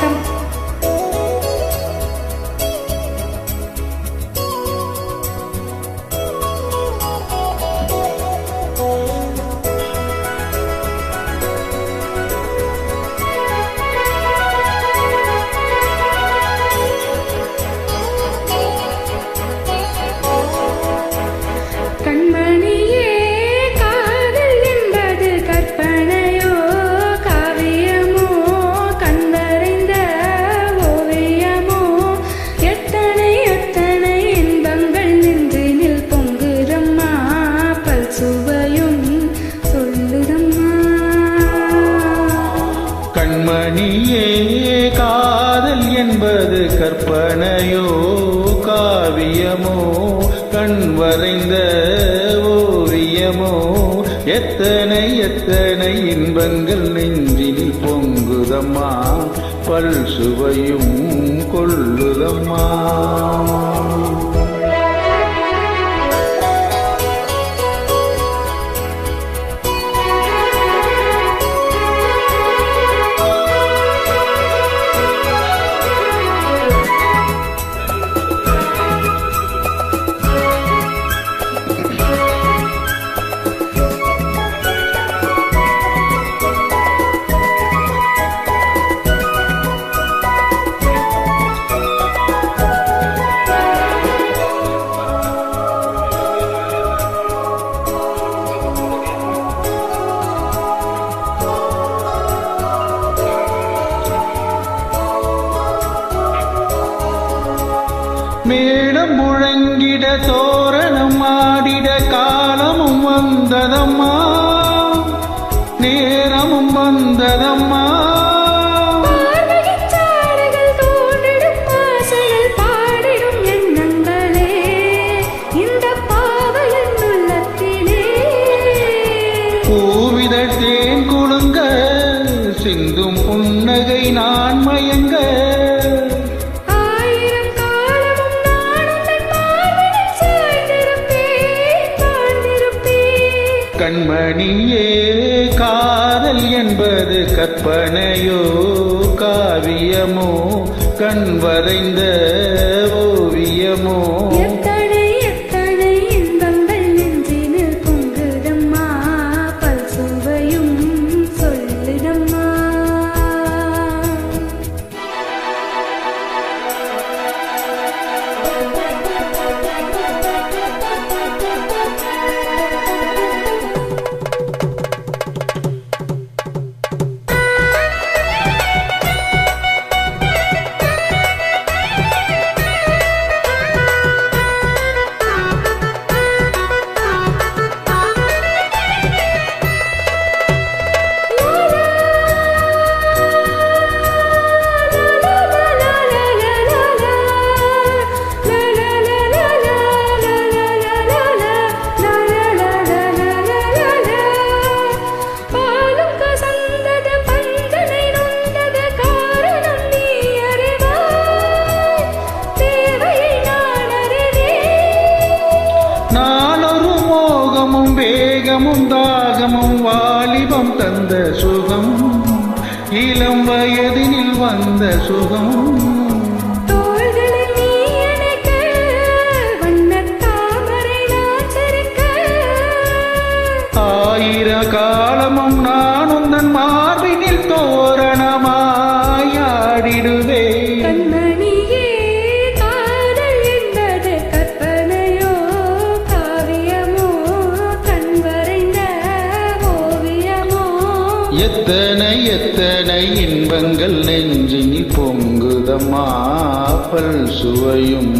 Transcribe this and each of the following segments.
வணக்கம். கண்மணியே காதல் என்பது கற்பனையோ காவியமோ கண் வரைந்த ஓவியமோ எத்தனை எத்தனை இன்பங்கள் நெஞ்சில் பொங்குதம்மா பல் சுவையும் கொள்ளுதம்மா. மேளம் முழங்கிட தோரணம் ஆடிட காலமும் வந்ததம்மா நேரமும் வந்ததம்மா. பூவிதழ் தேன் குலுங்க சிந்தும் புன்னகை நான் மயங்க கண்மணியே காதல் என்பது கற்பனையோ காவியமோ கண் வரைந்த ஓவியமோ எத்தனை எத்தனை இன்பங்கள் நெஞ்சினில் பொங்குதம்மா பல் சுவையும் சொல்லுதம்மா. வேகமும் தாகமும் வாலிபம் தந்த சுகம் இளம் வயதினில் வந்த சுகம். ஆயிர காலமும் நான் உந்தன் மார்பினில் தோரணமாயாடிடுவே. எத்தனை எத்தனை இன்பங்கள் நெஞ்சினில் பொங்குதம்மா பல் சுவையும்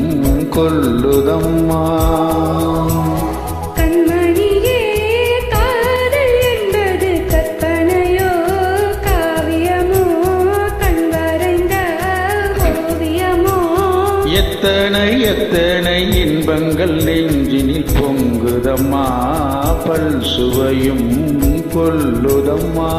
கொள்ளுதம்மா. கண்மணியே காதல் என்பது கற்பனையோ காவியமோ கண் வரைந்த ஓவியமோ எத்தனை எத்தனை இன்பங்கள் நெஞ்சினில் பொங்குதம்மா பல் சுவையும் கொள்ளுதம்மா.